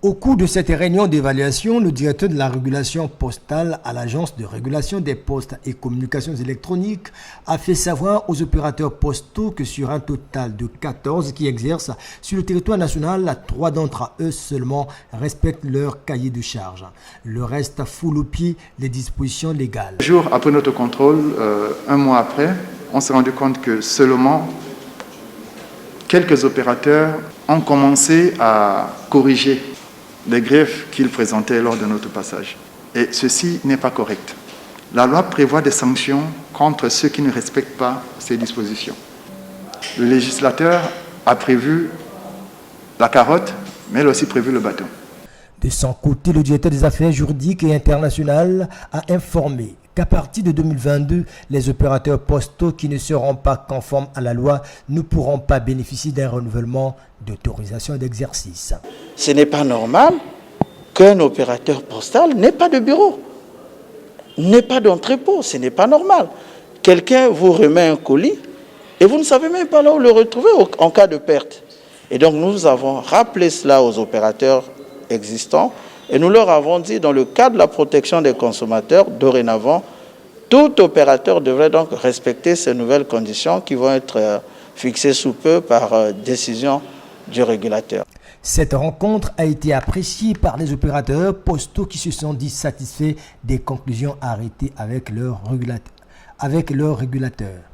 Au cours de cette réunion d'évaluation, le directeur de la régulation postale à l'Agence de régulation des postes et communications électroniques a fait savoir aux opérateurs postaux que sur un total de 14 qui exercent sur le territoire national, 3 d'entre eux seulement respectent leur cahier de charge. Le reste foule au pied les dispositions légales. Un jour après notre contrôle, un mois après, on s'est rendu compte que seulement quelques opérateurs ont commencé à corriger les griefs qu'ils présentaient lors de notre passage. Et ceci n'est pas correct. La loi prévoit des sanctions contre ceux qui ne respectent pas ces dispositions. Le législateur a prévu la carotte, mais il a aussi prévu le bâton. De son côté, le directeur des affaires juridiques et internationales a informé qu'à partir de 2022, les opérateurs postaux qui ne seront pas conformes à la loi ne pourront pas bénéficier d'un renouvellement d'autorisation d'exercice. Ce n'est pas normal qu'un opérateur postal n'ait pas de bureau, n'ait pas d'entrepôt, ce n'est pas normal. Quelqu'un vous remet un colis et vous ne savez même pas là où le retrouver en cas de perte. Et donc nous avons rappelé cela aux opérateurs existants et nous leur avons dit, dans le cadre de la protection des consommateurs, dorénavant, tout opérateur devrait donc respecter ces nouvelles conditions qui vont être fixées sous peu par décision du régulateur. Cette rencontre a été appréciée par les opérateurs postaux qui se sont dit satisfaits des conclusions arrêtées avec leur régulateur.